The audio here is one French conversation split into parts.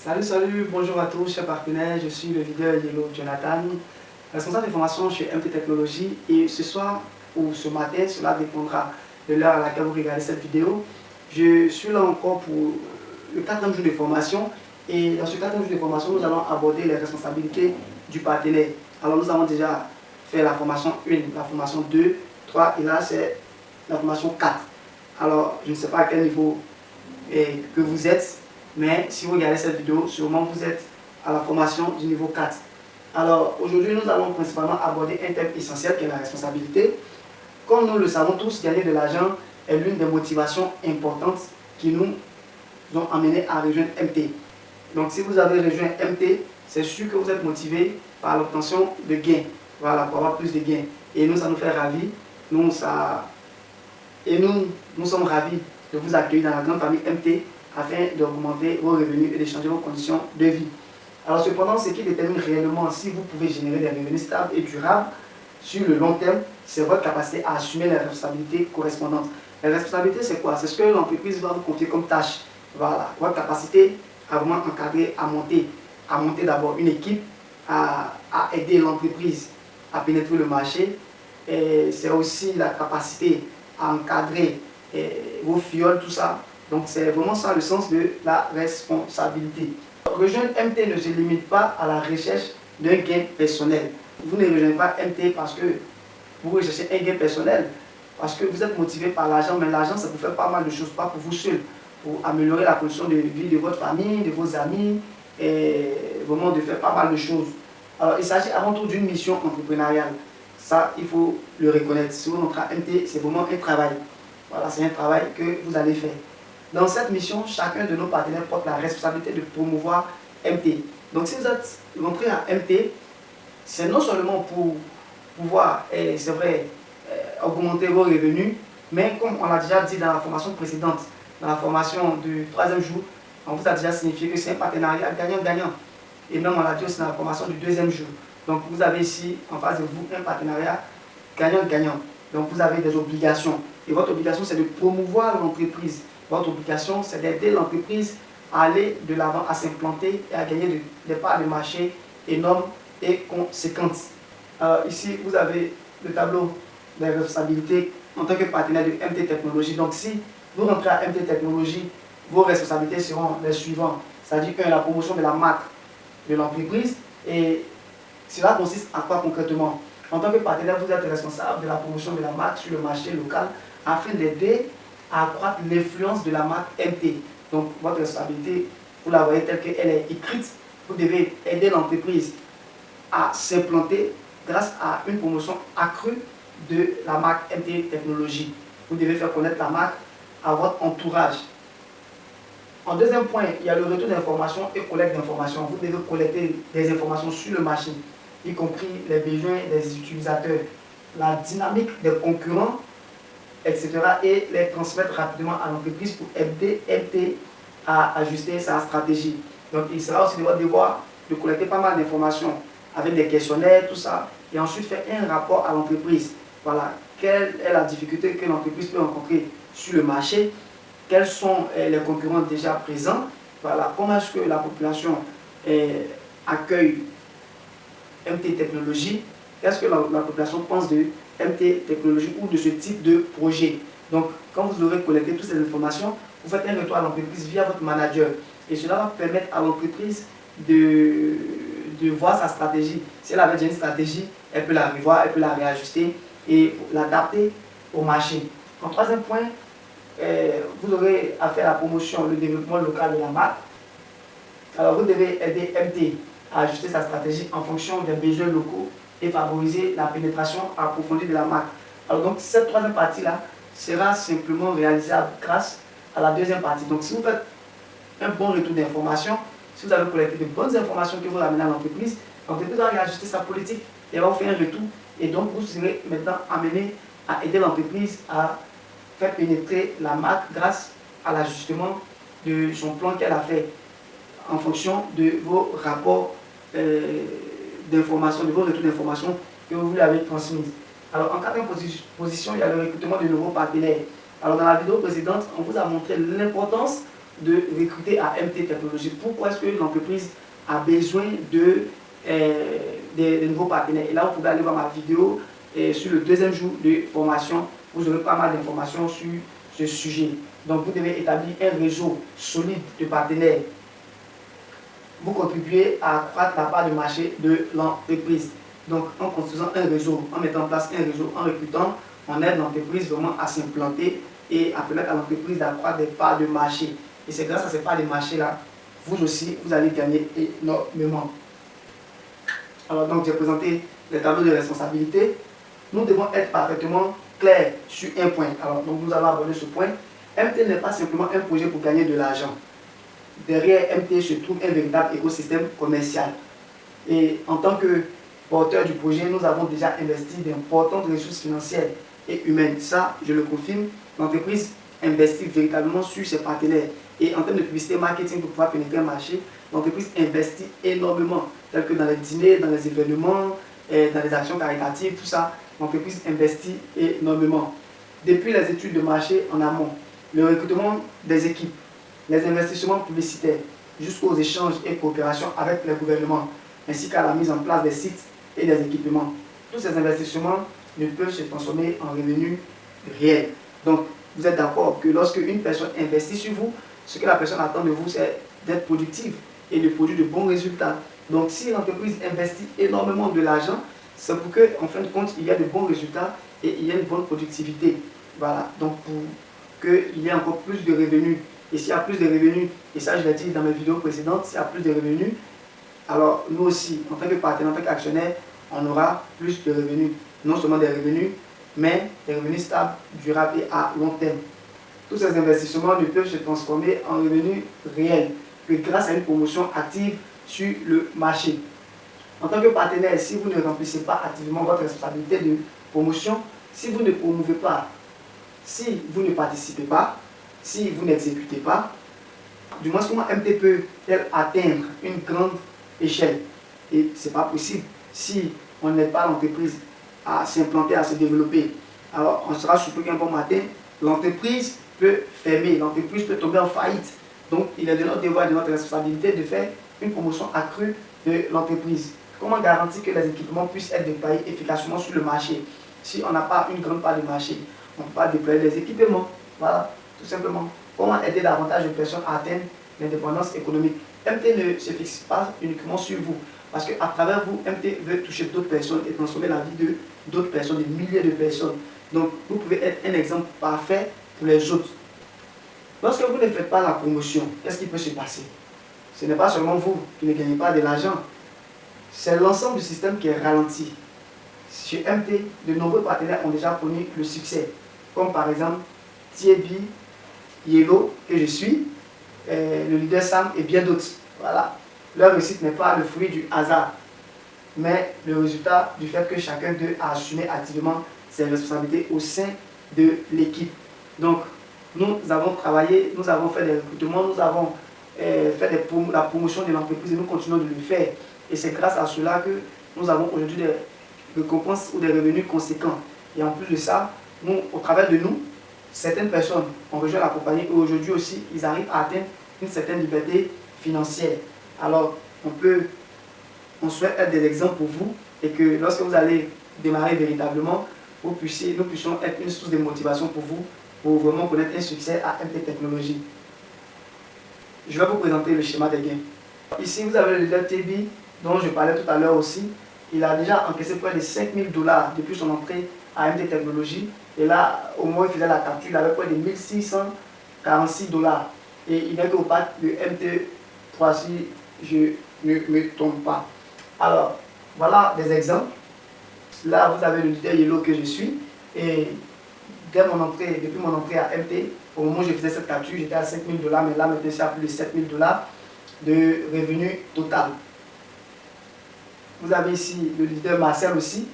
Salut, bonjour à tous, chers partenaires, je suis le leader Yellow Jonathan, responsable de formation chez MT Technologies et ce soir ou ce matin, cela dépendra de l'heure à laquelle vous regardez cette vidéo. Je suis là encore pour le 4e jour de formation et dans ce 4e jour de formation, nous allons aborder les responsabilités du partenaire. Alors nous avons déjà fait la formation 1, la formation 2, 3 et là c'est la formation 4. Alors je ne sais pas à quel niveau que vous êtes, mais si vous regardez cette vidéo, sûrement vous êtes à la formation du niveau 4. Alors aujourd'hui, nous allons principalement aborder un thème essentiel qui est la responsabilité. Comme nous le savons tous, gagner de l'argent est l'une des motivations importantes qui nous ont amenés à rejoindre MT. Donc si vous avez rejoint MT, c'est sûr que vous êtes motivé par l'obtention de gains. Voilà, pour avoir plus de gains. Et nous, ça nous fait ravis. Nous sommes ravis de vous accueillir dans la grande famille MT afin d'augmenter vos revenus et de changer vos conditions de vie. Alors cependant, ce qui détermine réellement si vous pouvez générer des revenus stables et durables sur le long terme, c'est votre capacité à assumer les responsabilités correspondantes. Les responsabilités, c'est quoi? C'est ce que l'entreprise va vous confier comme tâche. Voilà, votre capacité à vraiment encadrer, à monter d'abord une équipe, à aider l'entreprise à pénétrer le marché. C'est aussi la capacité à encadrer vos fioles, tout ça. Donc c'est vraiment ça le sens de la responsabilité. Rejoindre MT ne se limite pas à la recherche d'un gain personnel. Vous ne rejoignez pas MT parce que vous recherchez un gain personnel, parce que vous êtes motivé par l'argent, mais l'argent c'est pour faire pas mal de choses, pas pour vous seul, pour améliorer la condition de vie de votre famille, de vos amis, et vraiment de faire pas mal de choses. Alors il s'agit avant tout d'une mission entrepreneuriale. Ça, il faut le reconnaître. Si vous entrez à MT, c'est vraiment un travail. Voilà, c'est un travail que vous allez faire. Dans cette mission, chacun de nos partenaires porte la responsabilité de promouvoir MT. Donc si vous êtes rentré à MT, c'est non seulement pour pouvoir, c'est vrai, augmenter vos revenus, mais comme on l'a déjà dit dans la formation précédente, dans la formation du 3e jour, on vous a déjà signifié que c'est un partenariat gagnant-gagnant. Et même on l'a dit aussi dans la formation du 2e jour. Donc vous avez ici en face de vous un partenariat gagnant-gagnant. Donc vous avez des obligations. Et votre obligation, c'est de promouvoir l'entreprise. Votre obligation, c'est d'aider l'entreprise à aller de l'avant, à s'implanter et à gagner des parts de marché énormes et conséquentes. Ici, vous avez le tableau des responsabilités en tant que partenaire de MT Technologies. Donc si vous rentrez à MT Technologies, vos responsabilités seront les suivantes. C'est-à-dire la promotion de la marque de l'entreprise. Et cela consiste à quoi concrètement? En tant que partenaire, vous êtes responsable de la promotion de la marque sur le marché local afin d'aider à accroître l'influence de la marque MT. Donc, votre responsabilité, vous la voyez telle qu'elle est écrite. Vous devez aider l'entreprise à s'implanter grâce à une promotion accrue de la marque MT Technologies. Vous devez faire connaître la marque à votre entourage. En deuxième point, il y a le retour d'informations et collecte d'informations. Vous devez collecter des informations sur le marché, y compris les besoins des utilisateurs, la dynamique des concurrents, etc. et les transmettre rapidement à l'entreprise pour aider MT à ajuster sa stratégie. Donc il sera aussi de votre devoir de collecter pas mal d'informations avec des questionnaires, tout ça, et ensuite faire un rapport à l'entreprise. Voilà, quelle est la difficulté que l'entreprise peut rencontrer sur le marché, quels sont les concurrents déjà présents, voilà, comment est-ce que la population accueille MT Technologies, qu'est-ce que la population pense de MT Technologies ou de ce type de projet. Donc, quand vous aurez collecté toutes ces informations, vous faites un retour à l'entreprise via votre manager. Et cela va permettre à l'entreprise de voir sa stratégie. Si elle avait déjà une stratégie, elle peut la revoir, elle peut la réajuster et l'adapter au marché. En 3e point, vous aurez à faire la promotion, le développement local de la marque. Alors, vous devez aider MT à ajuster sa stratégie en fonction des besoins locaux et favoriser la pénétration approfondie de la marque. Alors donc cette 3e partie-là sera simplement réalisable grâce à la 2e partie. Donc si vous faites un bon retour d'informations, si vous avez collecté de bonnes informations que vous ramenez à l'entreprise va réajuster sa politique et va vous faire un retour. Et donc vous serez maintenant amené à aider l'entreprise à faire pénétrer la marque grâce à l'ajustement de son plan qu'elle a fait en fonction de vos rapports d'informations, de vos retours d'informations que vous lui avez transmis. Alors en 4e position, il y a le recrutement de nouveaux partenaires. Alors dans la vidéo précédente, on vous a montré l'importance de recruter à MT Technologies. Pourquoi est-ce que l'entreprise a besoin de nouveaux partenaires? Et là, vous pouvez aller voir ma vidéo sur le deuxième jour de formation. Vous aurez pas mal d'informations sur ce sujet. Donc, vous devez établir un réseau solide de partenaires. Vous contribuez à accroître la part de marché de l'entreprise. Donc, en construisant un réseau, en mettant en place un réseau, en recrutant, on aide l'entreprise vraiment à s'implanter et à permettre à l'entreprise d'accroître des parts de marché. Et c'est grâce à ces parts de marché-là, vous aussi, vous allez gagner énormément. Alors, donc, j'ai présenté les tableaux de responsabilité. Nous devons être parfaitement clairs sur un point. Alors, donc, nous allons aborder ce point. MT n'est pas simplement un projet pour gagner de l'argent. Derrière MT se trouve un véritable écosystème commercial. Et en tant que porteur du projet, nous avons déjà investi d'importantes ressources financières et humaines. Ça, je le confirme, l'entreprise investit véritablement sur ses partenaires. Et en termes de publicité marketing pour pouvoir pénétrer un marché, l'entreprise investit énormément, tel que dans les dîners, dans les événements, dans les actions caritatives, tout ça, l'entreprise investit énormément. Depuis les études de marché en amont, le recrutement des équipes, les investissements publicitaires, jusqu'aux échanges et coopérations avec les gouvernements, ainsi qu'à la mise en place des sites et des équipements. Tous ces investissements ne peuvent se transformer en revenus réels. Donc, vous êtes d'accord que lorsque une personne investit sur vous, ce que la personne attend de vous, c'est d'être productive et de produire de bons résultats. Donc, si l'entreprise investit énormément de l'argent, c'est pour qu'en fin de compte, il y ait de bons résultats et il y ait une bonne productivité. Voilà, donc pour qu'il y ait encore plus de revenus. Et s'il y a plus de revenus, et ça je l'ai dit dans mes vidéos précédentes, s'il y a plus de revenus, alors nous aussi, en tant que partenaire, en tant qu'actionnaire, on aura plus de revenus. Non seulement des revenus, mais des revenus stables, durables et à long terme. Tous ces investissements ne peuvent se transformer en revenus réels que grâce à une promotion active sur le marché. En tant que partenaire, si vous ne remplissez pas activement votre responsabilité de promotion, si vous ne promouvez pas, si vous ne participez pas, si vous n'exécutez pas, du moins comment MT peut-elle atteindre une grande échelle? Et ce n'est pas possible si on n'aide pas l'entreprise à s'implanter, à se développer. Alors on sera surpris qu'un bon matin, l'entreprise peut fermer, l'entreprise peut tomber en faillite. Donc il est de notre devoir et de notre responsabilité de faire une promotion accrue de l'entreprise. Comment garantir que les équipements puissent être déployés efficacement sur le marché? Si on n'a pas une grande part de marché, on ne peut pas déployer les équipements. Voilà, tout simplement. Comment aider davantage de personnes à atteindre l'indépendance économique? MT ne se fixe pas uniquement sur vous, parce qu'à travers vous, MT veut toucher d'autres personnes et transformer la vie de d'autres personnes, des milliers de personnes. Donc, vous pouvez être un exemple parfait pour les autres. Lorsque vous ne faites pas la promotion, qu'est-ce qui peut se passer? Ce n'est pas seulement vous qui ne gagnez pas de l'argent, c'est l'ensemble du système qui est ralenti. Chez MT, de nombreux partenaires ont déjà connu le succès, comme par exemple Thierry, Yellow, que je suis, le leader Sam et bien d'autres. Voilà. Leur réussite n'est pas le fruit du hasard, mais le résultat du fait que chacun d'eux a assumé activement ses responsabilités au sein de l'équipe. Donc, nous avons travaillé, nous avons fait des recrutements, nous avons fait la promotion de l'entreprise et nous continuons de le faire. Et c'est grâce à cela que nous avons aujourd'hui des récompenses ou des revenus conséquents. Et en plus de ça, nous, au travers de nous, certaines personnes ont rejoint la compagnie et aujourd'hui aussi, ils arrivent à atteindre une certaine liberté financière. Alors, on souhaite être des exemples pour vous et que lorsque vous allez démarrer véritablement, nous puissions être une source de motivation pour vous, pour vraiment connaître un succès à MT Technologies. Je vais vous présenter le schéma des gains. Ici, vous avez le leader TB dont je parlais tout à l'heure aussi. Il a déjà encaissé près de 5 000 $ depuis son entrée à MT Technologies. Et là, au moment où il faisait la capture, il avait près de 1 646 $. Et il n'est qu'au pack de MT3 si je ne me trompe pas. Alors, voilà des exemples. Là, vous avez le leader Yellow que je suis. Et depuis mon entrée à MT, au moment où je faisais cette capture, j'étais à 5 000 $, mais là, maintenant, c'est à plus de 7 000 $ de revenus total. Vous avez ici le leader Marcel aussi,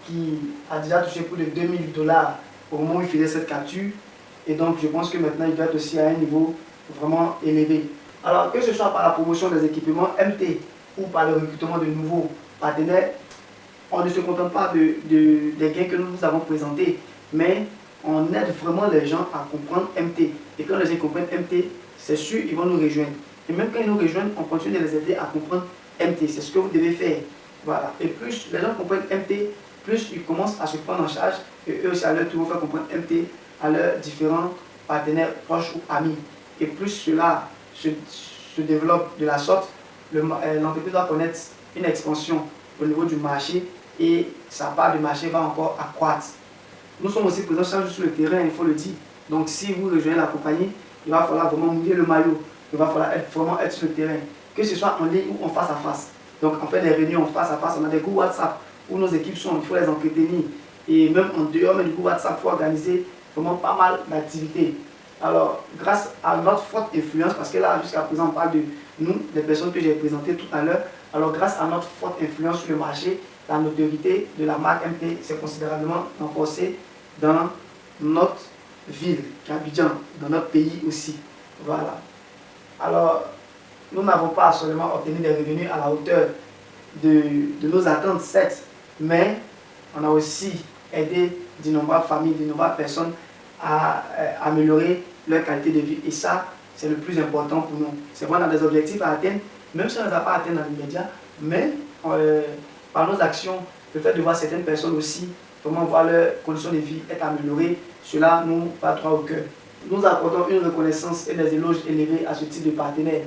qui a déjà touché plus de 2 000 $ au moment où il faisait cette capture. Et donc, je pense que maintenant, il doit être aussi à un niveau vraiment élevé. Alors, que ce soit par la promotion des équipements MT ou par le recrutement de nouveaux partenaires, on ne se contente pas des gains que nous vous avons présentés, mais on aide vraiment les gens à comprendre MT. Et quand les gens comprennent MT, c'est sûr, ils vont nous rejoindre. Et même quand ils nous rejoignent, on continue de les aider à comprendre MT. C'est ce que vous devez faire. Voilà. Et plus les gens comprennent MT, plus ils commencent à se prendre en charge et eux aussi à leur tour vont faire comprendre MT à leurs différents partenaires proches ou amis. Et plus cela se développe de la sorte, l'entreprise va connaître une expansion au niveau du marché et sa part de marché va encore accroître. Nous sommes aussi présents chaque jour sur le terrain, il faut le dire. Donc si vous rejoignez la compagnie, il va falloir vraiment mouiller le maillot. Il va falloir vraiment être sur le terrain, que ce soit en ligne ou en face à face. Donc on fait des réunions face à face, on a des groupes WhatsApp où nos équipes sont, il faut les entretenir. Et même en dehors du groupe WhatsApp, il faut organiser vraiment pas mal d'activités. Alors, grâce à notre forte influence, parce que là, jusqu'à présent, on parle de nous, des personnes que j'ai présentées tout à l'heure, alors grâce à notre forte influence sur le marché, la notoriété de la marque MT s'est considérablement renforcée dans notre ville, Abidjan, dans notre pays aussi. Voilà. Alors, nous n'avons pas seulement obtenu des revenus à la hauteur de nos attentes, certes, mais on a aussi aidé d'innombrables familles, d'innombrables personnes à améliorer leur qualité de vie. Et ça, c'est le plus important pour nous. C'est vrai, on a des objectifs à atteindre, même si on ne les a pas atteints dans l'immédiat, mais par nos actions, le fait de voir certaines personnes aussi, comment voir leurs conditions de vie être améliorées, cela nous va droit au cœur. Nous accordons une reconnaissance et des éloges élevés à ce type de partenaire.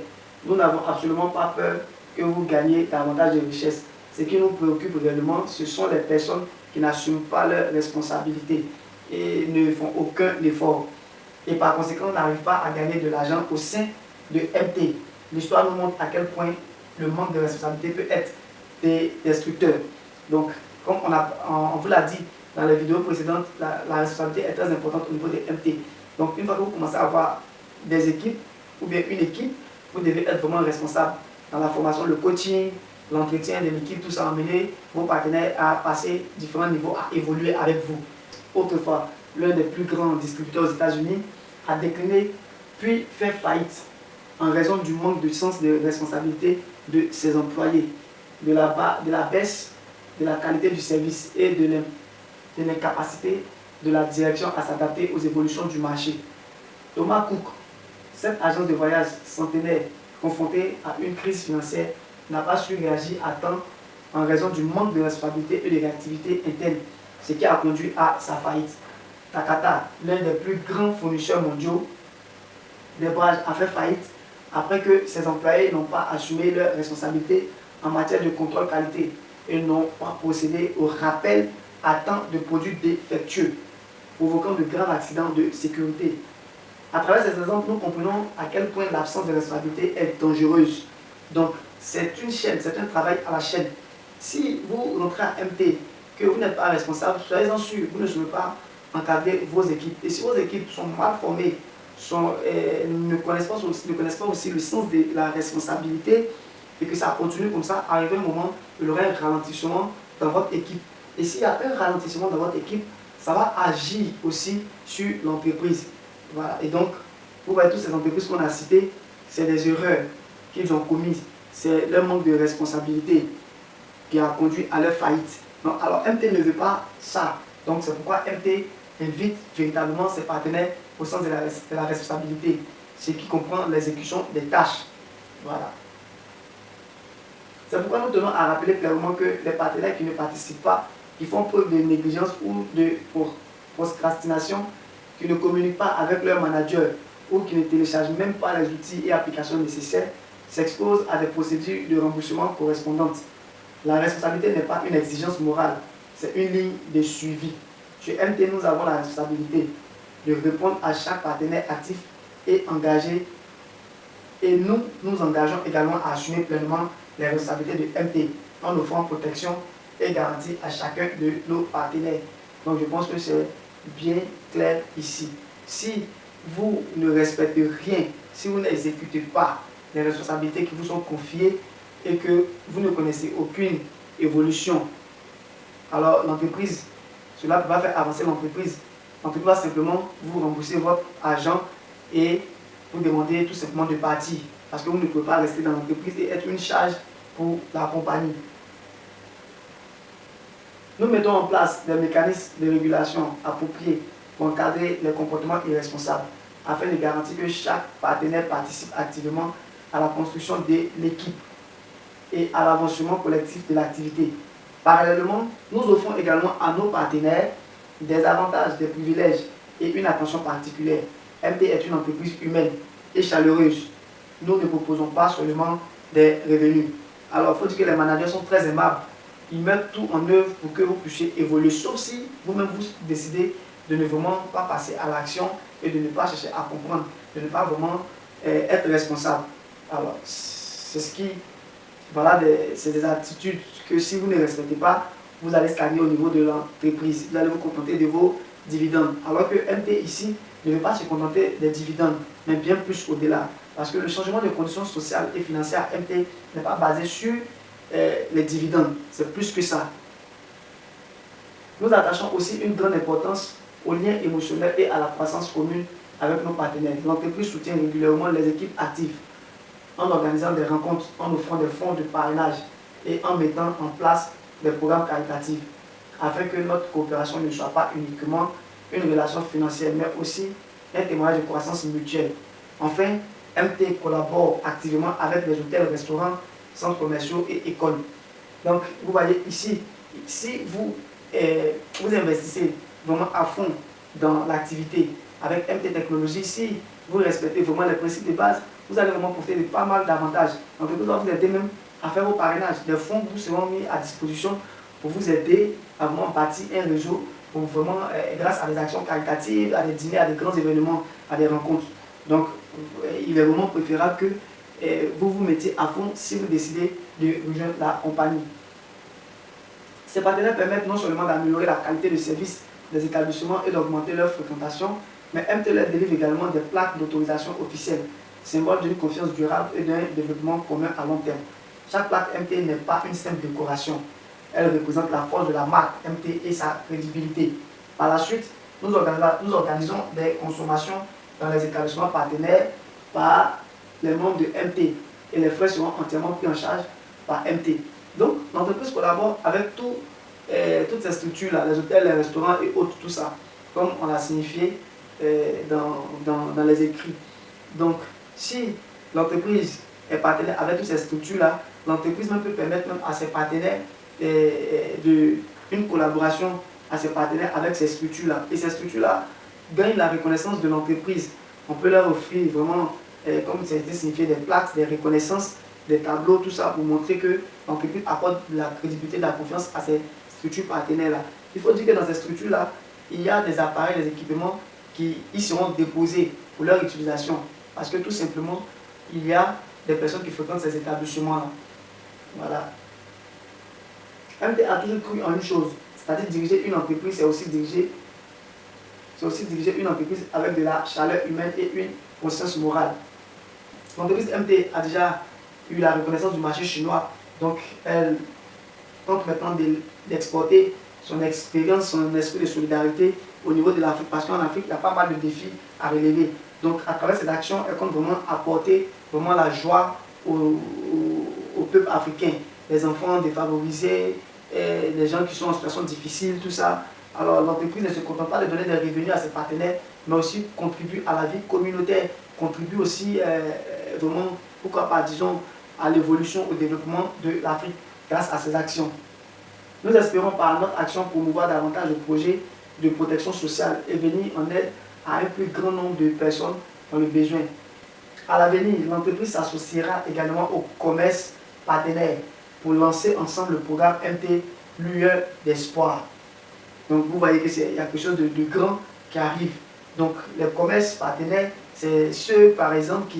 Nous n'avons absolument pas peur que vous gagniez davantage de richesses. Ce qui nous préoccupe réellement, ce sont les personnes qui n'assument pas leurs responsabilités et ne font aucun effort. Et par conséquent, n'arrivent pas à gagner de l'argent au sein de MT. L'histoire nous montre à quel point le manque de responsabilité peut être destructeur. Donc, comme on vous l'a dit dans les vidéos précédentes, la responsabilité est très importante au niveau des MT. Donc, une fois que vous commencez à avoir des équipes ou bien une équipe, vous devez être vraiment responsable dans la formation, le coaching, l'entretien de l'équipe, tout ça, emmener vos partenaires à passer différents niveaux, à évoluer avec vous. Autrefois, l'un des plus grands distributeurs aux États-Unis a décliné puis fait faillite en raison du manque de sens de responsabilité de ses employés, de la baisse de la qualité du service et de l'incapacité de la direction à s'adapter aux évolutions du marché. Thomas Cook, cette agence de voyage centenaire confrontée à une crise financière, n'a pas su réagir à temps en raison du manque de responsabilité et de réactivité interne, ce qui a conduit à sa faillite. Takata, l'un des plus grands fournisseurs mondiaux des barrages, a fait faillite après que ses employés n'ont pas assumé leurs responsabilités en matière de contrôle qualité et n'ont pas procédé au rappel à temps de produits défectueux, provoquant de graves accidents de sécurité. À travers ces exemples, nous comprenons à quel point l'absence de responsabilité est dangereuse. Donc, c'est une chaîne, c'est un travail à la chaîne. Si vous rentrez à MT, que vous n'êtes pas responsable, soyez-en sûr, vous ne saurez pas encadrer vos équipes. Et si vos équipes sont mal formées, ne connaissent pas aussi le sens de la responsabilité, et que ça continue comme ça, arrivé un moment, il y aura un ralentissement dans votre équipe. Et s'il y a un ralentissement dans votre équipe, ça va agir aussi sur l'entreprise. Voilà. Et donc, vous voyez toutes ces entreprises qu'on a citées, c'est des erreurs qu'ils ont commises. C'est leur manque de responsabilité qui a conduit à leur faillite. Donc, alors, MT ne veut pas ça. Donc, c'est pourquoi MT invite véritablement ses partenaires au sens de la responsabilité, ce qui comprend l'exécution des tâches. Voilà. C'est pourquoi nous tenons à rappeler clairement que les partenaires qui ne participent pas, qui font preuve de négligence ou de procrastination, qui ne communiquent pas avec leur manager ou qui ne téléchargent même pas les outils et applications nécessaires, s'exposent à des procédures de remboursement correspondantes. La responsabilité n'est pas une exigence morale, c'est une ligne de suivi. Chez MT, nous avons la responsabilité de répondre à chaque partenaire actif et engagé. Et nous nous engageons également à assumer pleinement les responsabilités de MT en offrant protection et garantie à chacun de nos partenaires. Donc je pense que c'est bien clair ici. Si vous ne respectez rien, si vous n'exécutez pas les responsabilités qui vous sont confiées et que vous ne connaissez aucune évolution, alors l'entreprise, cela va faire avancer l'entreprise. L'entreprise va simplement vous rembourser votre argent et vous demander tout simplement de partir parce que vous ne pouvez pas rester dans l'entreprise et être une charge pour la compagnie. Nous mettons en place des mécanismes de régulation appropriés pour encadrer les comportements irresponsables afin de garantir que chaque partenaire participe activement à la construction de l'équipe et à l'avancement collectif de l'activité. Parallèlement, nous offrons également à nos partenaires des avantages, des privilèges et une attention particulière. MT est une entreprise humaine et chaleureuse. Nous ne proposons pas seulement des revenus. Alors, il faut dire que les managers sont très aimables. Ils mettent tout en œuvre pour que vous puissiez évoluer, sauf si vous-même vous décidez de ne vraiment pas passer à l'action et de ne pas chercher à comprendre, de ne pas vraiment être responsable. Alors, c'est ce qui, voilà, c'est des attitudes que si vous ne respectez pas, vous allez stagner au niveau de l'entreprise. Vous allez vous contenter de vos dividendes. Alors que MT ici ne veut pas se contenter des dividendes, mais bien plus au-delà. Parce que le changement de conditions sociales et financières à MT n'est pas basé sur les dividendes. C'est plus que ça. Nous attachons aussi une grande importance aux liens émotionnels et à la croissance commune avec nos partenaires. L'entreprise soutient régulièrement les équipes actives en organisant des rencontres, en offrant des fonds de parrainage et en mettant en place des programmes caritatifs afin que notre coopération ne soit pas uniquement une relation financière mais aussi un témoignage de croissance mutuelle. Enfin, MT collabore activement avec les hôtels, restaurants, centres commerciaux et écoles. Donc, vous voyez ici, si vous investissez vraiment à fond dans l'activité avec MT Technologies, si vous respectez vraiment les principes de base, vous allez vraiment profiter de pas mal d'avantages. Donc, vous allez vous aider même à faire vos parrainages. Des fonds vous seront mis à disposition pour vous aider à vraiment bâtir un réseau pour vraiment, grâce à des actions caritatives, à des dîners, à des grands événements, à des rencontres. Donc, il est vraiment préférable que vous vous mettiez à fond si vous décidez de rejoindre la compagnie. Ces partenaires permettent non seulement d'améliorer la qualité de service des établissements et d'augmenter leur fréquentation, mais MT leur délivre également des plaques d'autorisation officielles, symbole d'une confiance durable et d'un développement commun à long terme. Chaque plaque MT n'est pas une simple décoration. Elle représente la force de la marque MT et sa crédibilité. Par la suite, nous organisons des consommations dans les établissements partenaires par les membres de MT et les frais seront entièrement pris en charge par MT. Donc, l'entreprise collabore avec toutes ces structures-là, les hôtels, les restaurants et autres, tout ça, comme on l'a signifié dans les écrits. Donc, si l'entreprise est partenaire avec toutes ces structures-là, l'entreprise même peut permettre même à ses partenaires une collaboration à ses partenaires avec ces structures-là. Et ces structures-là gagnent la reconnaissance de l'entreprise. On peut leur offrir vraiment, comme ça a été signifié, des plaques, des reconnaissances, des tableaux, tout ça pour montrer que l'entreprise apporte de la crédibilité, de la confiance à ces structures partenaires-là. Il faut dire que dans ces structures-là, il y a des appareils, des équipements qui y seront déposés pour leur utilisation. Parce que tout simplement, il y a des personnes qui fréquentent ces établissements-là. Voilà. MT a toujours cru en une chose, c'est-à-dire diriger une entreprise, c'est aussi diriger une entreprise avec de la chaleur humaine et une conscience morale. L'entreprise MT a déjà eu la reconnaissance du marché chinois, donc elle tente maintenant d'exporter son expérience, son esprit de solidarité au niveau de l'Afrique, parce qu'en Afrique, il y a pas mal de défis à relever. Donc à travers cette action, elle compte vraiment apporter vraiment la joie au peuple africain, les enfants défavorisés, et les gens qui sont en situation difficile, tout ça. Alors l'entreprise ne se contente pas de donner des revenus à ses partenaires, mais aussi contribue à la vie communautaire, contribue aussi vraiment, pourquoi pas, disons, à l'évolution, au développement de l'Afrique grâce à ses actions. Nous espérons par notre action promouvoir davantage de projets de protection sociale et venir en aide à un plus grand nombre de personnes dans le besoin. À l'avenir, l'entreprise s'associera également au commerce partenaire pour lancer ensemble le programme MT Lueur d'Espoir. Donc vous voyez qu'il y a quelque chose de grand qui arrive. Donc les commerces partenaires, c'est ceux par exemple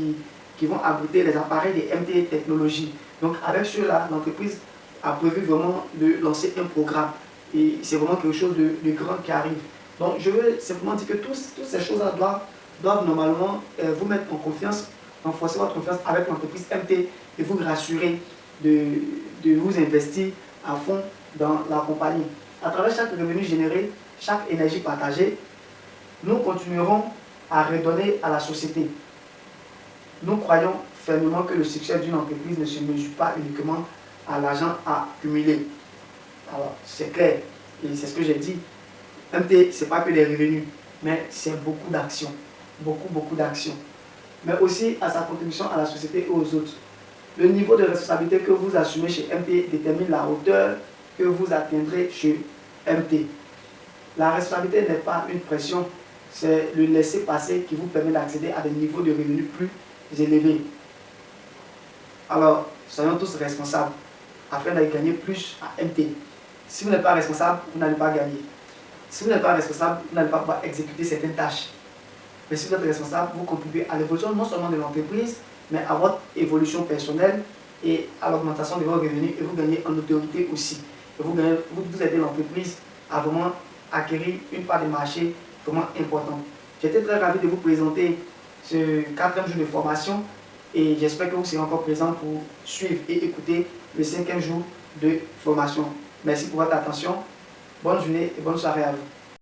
qui vont abriter les appareils des MT Technologies. Donc avec ceux-là, l'entreprise a prévu vraiment de lancer un programme. Et c'est vraiment quelque chose de grand qui arrive. Donc je veux simplement dire que toutes ces choses-là doivent normalement vous mettre en confiance, renforcer votre confiance avec l'entreprise MT et vous rassurer de vous investir à fond dans la compagnie. À travers chaque revenu généré, chaque énergie partagée, nous continuerons à redonner à la société. Nous croyons fermement que le succès d'une entreprise ne se mesure pas uniquement à l'argent accumulé. Alors, c'est clair, et c'est ce que j'ai dit. MT, ce n'est pas que des revenus, mais c'est beaucoup d'actions. beaucoup d'actions, mais aussi à sa contribution à la société et aux autres. Le niveau de responsabilité que vous assumez chez MT détermine la hauteur que vous atteindrez chez MT. La responsabilité n'est pas une pression, c'est le laisser-passer qui vous permet d'accéder à des niveaux de revenus plus élevés. Alors, soyons tous responsables afin de gagner plus à MT. Si vous n'êtes pas responsable, vous n'allez pas gagner. Si vous n'êtes pas responsable, vous n'allez pas pouvoir exécuter certaines tâches. Mais si vous êtes responsable, vous contribuez à l'évolution non seulement de l'entreprise, mais à votre évolution personnelle et à l'augmentation de vos revenus, et vous gagnez en autorité aussi. Et vous aidez l'entreprise à vraiment acquérir une part de marché vraiment importante. J'étais très ravi de vous présenter ce 4e jour de formation et j'espère que vous serez encore présents pour suivre et écouter le 5e jour de formation. Merci pour votre attention. Bonne journée et bonne soirée à vous.